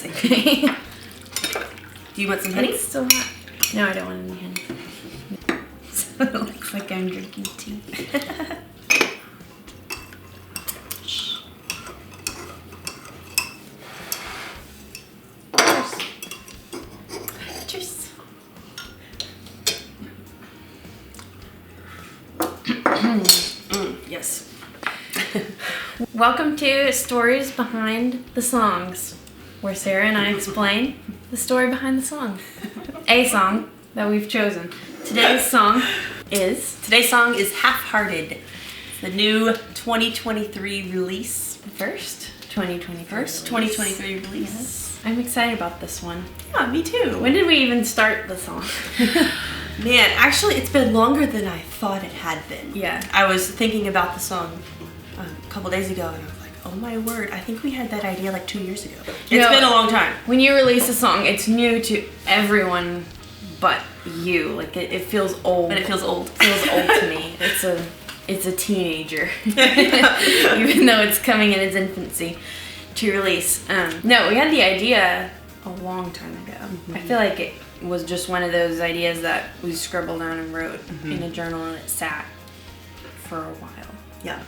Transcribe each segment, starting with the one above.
Okay. Do you want some honey? It's still hot. No, I don't want any honey. So it looks like I'm drinking tea. Cheers. Yes. Welcome to Stories Behind the Songs, where Sarah and I explain the story behind the song. A song that we've chosen. Today's song is Half-Hearted. It's the new 2023 release. first 2023 release. Yes. I'm excited about this one. Yeah, me too. When did we even start the song? Man, actually, it's been longer than I thought it had been. Yeah. I was thinking about the song a couple days ago, and I was like, oh my word, I think we had that idea like 2 years ago. It's been a long time. When you release a song, it's new to everyone but you. Like, it feels old. And it feels old. It feels old to me. It's a teenager. Even though it's coming in its infancy to release. No, we had the idea a long time ago. I feel like it was just one of those ideas that we scribbled down and wrote in a journal, and it sat for a while. Yeah.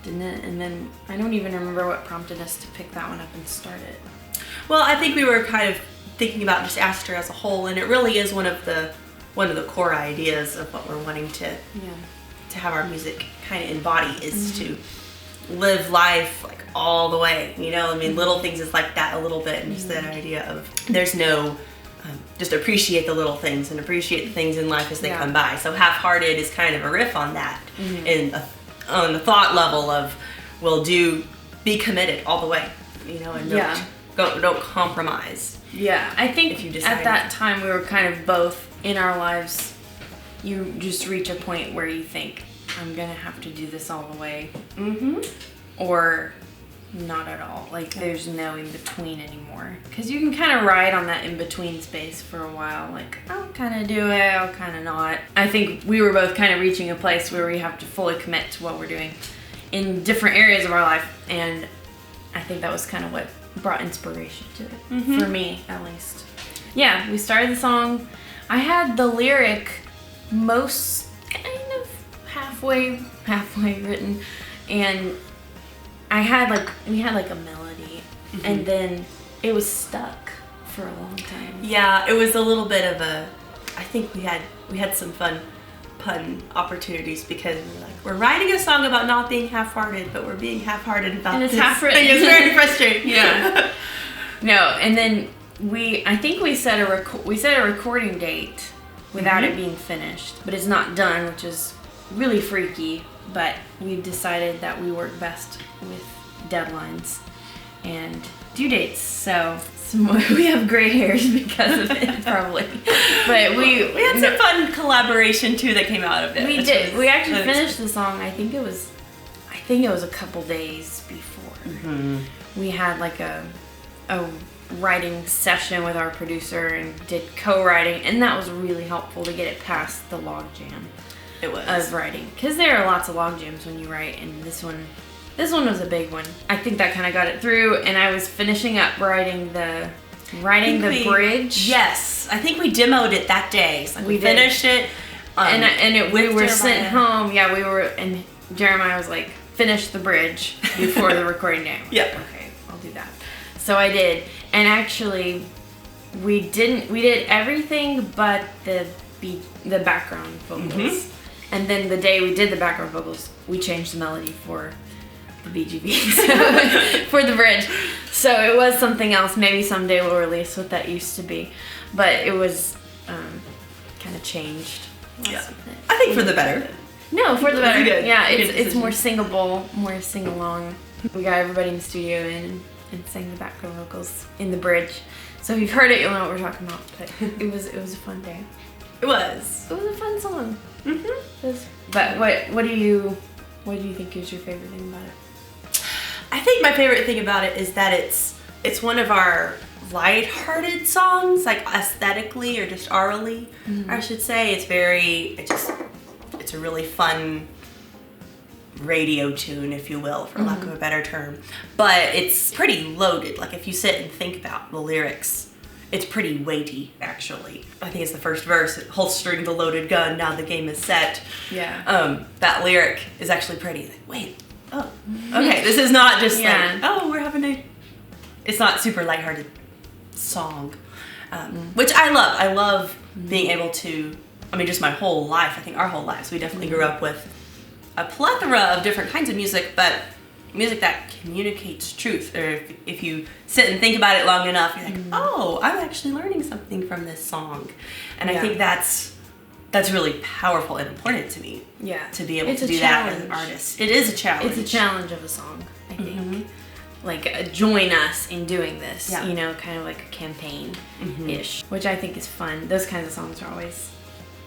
Didn't it? And then I don't even remember what prompted us to pick that one up and start it. Well, I think we were kind of thinking about just Aster as a whole, and it really is one of the core ideas of what we're wanting to have our music kind of embody is to live life like all the way, you know? I mean, little things is like that a little bit, and just that idea of there's no, just appreciate the little things and appreciate the things in life as they come by. So Half-Hearted is kind of a riff on that, and on the thought level of be committed all the way, you know, and don't compromise. Yeah, I think if you decide at that time we were kind of both in our lives. You just reach a point where you think, I'm gonna have to do this all the way, or not at all. Like there's no in between anymore, because you can kind of ride on that in between space for a while. Like I'll kind of do it, I'll kind of not. I think we were both kind of reaching a place where we have to fully commit to what we're doing in different areas of our life, and I think that was kind of what brought inspiration to it, for me at least. Yeah, we started the song. I had the lyric most kind of halfway written, and we had like a melody, and then it was stuck for a long time. Yeah, it was a little bit of I think we had some fun pun opportunities, because we're writing a song about not being half-hearted, but we're being half-hearted about and it's this half-written. thing. It's very frustrating. Yeah. No, and then I think we set a recording date without it being finished, but it's not done, which is really freaky. But we've decided that we work best with deadlines and due dates, so we have gray hairs because of it, probably. But we had some fun collaboration too that came out of it. We did. We actually finished the song. I think it was a couple days before. We had like a writing session with our producer and did co-writing, and that was really helpful to get it past the log jam. It was of writing, because there are lots of log jams when you write, and this one was a big one. I think that kind of got it through, and I was finishing up writing the bridge. Yes, I think we demoed it that day. So we finished it, we were sent home. Yeah, we were, and Jeremiah was like, "Finish the bridge before the recording day." Yeah. Okay, I'll do that. So I did, and actually, we did everything but the background vocals. And then the day we did the background vocals, we changed the melody for the BGV, for the bridge. So it was something else. Maybe someday we'll release what that used to be. But it was kind of changed. Yeah. I think for the better. No, for the better. Good. Yeah, it's more singable, more sing-along. We got everybody in the studio and sang the background vocals in the bridge. So if you've heard it, you'll know what we're talking about. But it was a fun day. It was. It was a fun song. But what do you think is your favorite thing about it? I think my favorite thing about it is that it's one of our light-hearted songs, like aesthetically or just aurally, I should say. It's a really fun radio tune, if you will, for lack of a better term. But it's pretty loaded. Like, if you sit and think about the lyrics, it's pretty weighty, actually. I think it's the first verse, holstering the loaded gun, now the game is set. Yeah. That lyric is actually pretty. Like, wait, oh, okay, this is not just like, oh, we're having a... It's not super lighthearted song, which I love. I love being able to, I mean, just my whole life, I think our whole lives, we definitely grew up with a plethora of different kinds of music, but music that communicates truth. Or if you sit and think about it long enough, you're like, oh, I'm actually learning something from this song. And I think that's really powerful and important to me. Yeah. To be able to do that as an artist. It is a challenge. It's a challenge of a song, I think. Like, join us in doing this, you know, kind of like a campaign-ish, which I think is fun. Those kinds of songs are always,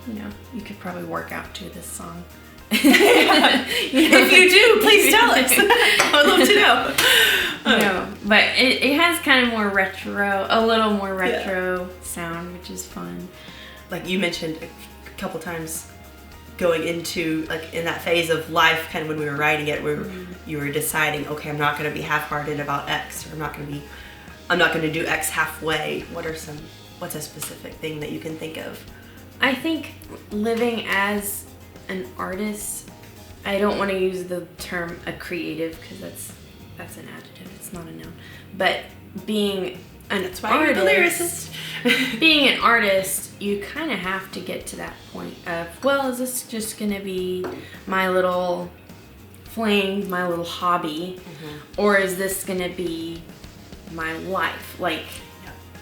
you know, you could probably work out to this song. You know, if you do, please tell us. I would love to know. No, but it has kind of more retro, a little more retro sound, which is fun. Like you mentioned a couple times, going into, like, in that phase of life, kind of when we were writing it, where you were deciding, okay, I'm not going to be half-hearted about X, or I'm not going to do X halfway. What's a specific thing that you can think of? I think living as an artist, I don't want to use the term a creative, because that's an adjective, it's not a noun, but being an artist, being an artist, you kind of have to get to that point of, well, is this just going to be my little fling, my little hobby, or is this going to be my life? Like,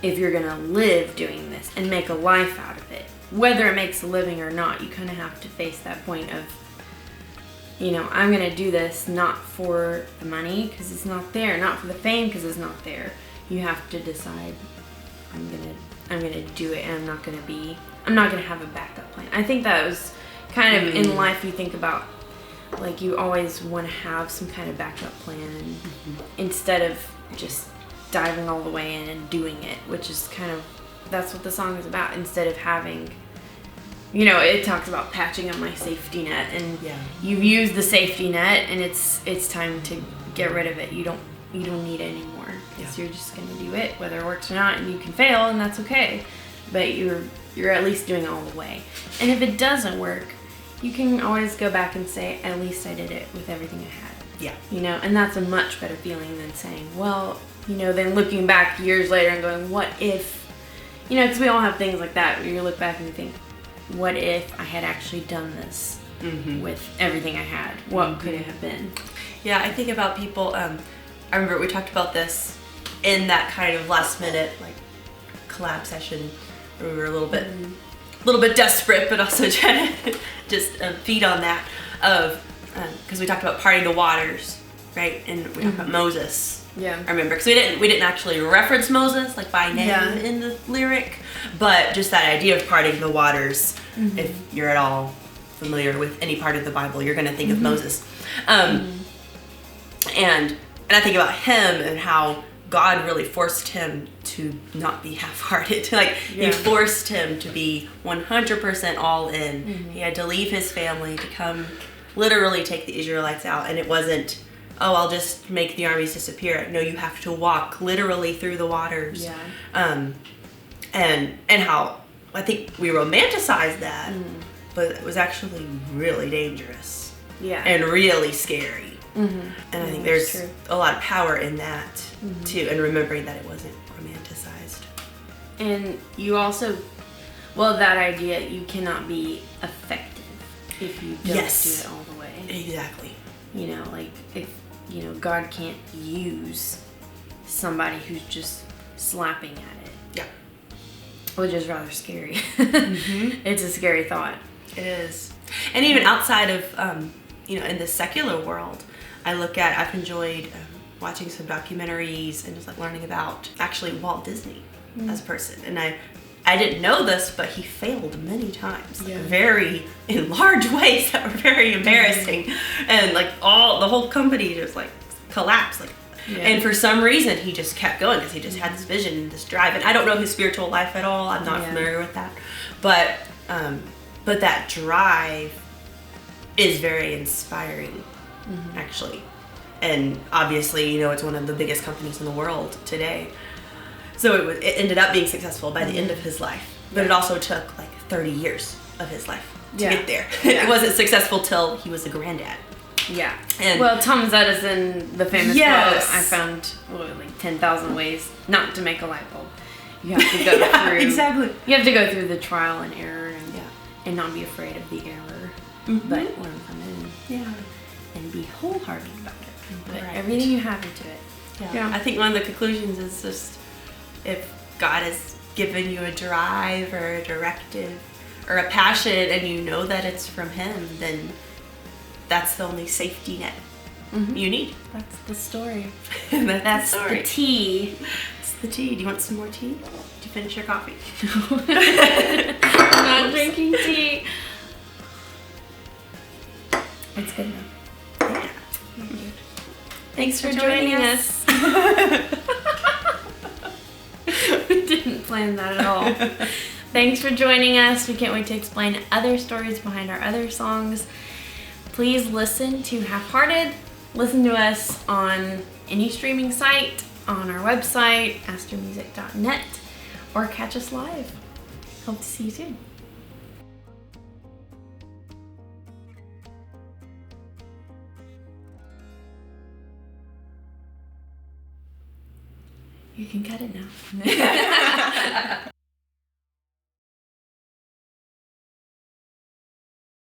if you're going to live doing this and make a life out of it, whether it makes a living or not, you kind of have to face that point of, you know, I'm going to do this not for the money because it's not there, not for the fame because it's not there. You have to decide, I'm gonna do it, and I'm not gonna have a backup plan. I think that was kind of in life, you think about, like, you always want to have some kind of backup plan instead of just diving all the way in and doing it, which is kind of, that's what the song is about. Instead of having, you know, it talks about patching up my safety net, and you've used the safety net, and it's time to get rid of it. You don't need it anymore. Because you're just going to do it, whether it works or not, and you can fail, and that's okay. But you're at least doing it all the way. And if it doesn't work, you can always go back and say, at least I did it with everything I had. Yeah. You know, and that's a much better feeling than saying, well, you know, then looking back years later and going, what if, you know, because we all have things like that where you look back and you think, what if I had actually done this with everything I had? What could it have been? Yeah, I think about people, I remember we talked about this in that kind of last minute, like, collab session where we were a little bit desperate, but also trying to just feed on that of, because we talked about parting the waters, right? And we talked about Moses. Yeah. I remember, because we didn't actually reference Moses, like, by name in the lyric, but just that idea of parting the waters. If you're at all familiar with any part of the Bible, you're going to think of Moses. And I think about him and how God really forced him to not be half-hearted. Like, he forced him to be 100% all in. He had to leave his family to come literally take the Israelites out. And it wasn't, oh, I'll just make the armies disappear. No, you have to walk literally through the waters. Yeah. And how I think we romanticize that, but it was actually really dangerous. Yeah. And really scary. And I think there's a lot of power in that too, and remembering that it wasn't romanticized. And you also, well, that idea, you cannot be effective if you don't do it all the way. Exactly. You know, like, if, you know, God can't use somebody who's just slapping at it. Yeah. Which is rather scary. It's a scary thought. It is. And even outside of, you know, in the secular world, I've enjoyed watching some documentaries and just, like, learning about actually Walt Disney as a person. And I didn't know this, but he failed many times, like, in large ways that were very embarrassing. And, like, the whole company just, like, collapsed. Like, and for some reason he just kept going because he just had this vision and this drive. And I don't know his spiritual life at all. I'm not familiar with that. But that drive is very inspiring actually. And obviously, you know, it's one of the biggest companies in the world today. So it ended up being successful by the end of his life. But it also took like 30 years of his life to get there. It wasn't successful till he was a granddad. Yeah. And well, Thomas Edison, the famous quote, I found like 10,000 ways not to make a light bulb. You have to go through. Exactly. You have to go through the trial and error and not be afraid of the error, but learn from it. And be wholehearted about it. And put everything you have into it. Yeah. I think one of the conclusions is just if God has given you a drive or a directive or a passion and you know that it's from Him, then that's the only safety net you need. That's the story. That's the tea. It's the tea. Do you want some more tea? Did you finish your coffee? I'm not drinking tea. It's good enough. Yeah. Thanks for joining us. We didn't plan that at all. Thanks for joining us. We can't wait to explain other stories behind our other songs. Please listen to Half-Hearted. Listen to us on any streaming site, on our website, astromusic.net, or catch us live. Hope to see you soon. You can cut it now.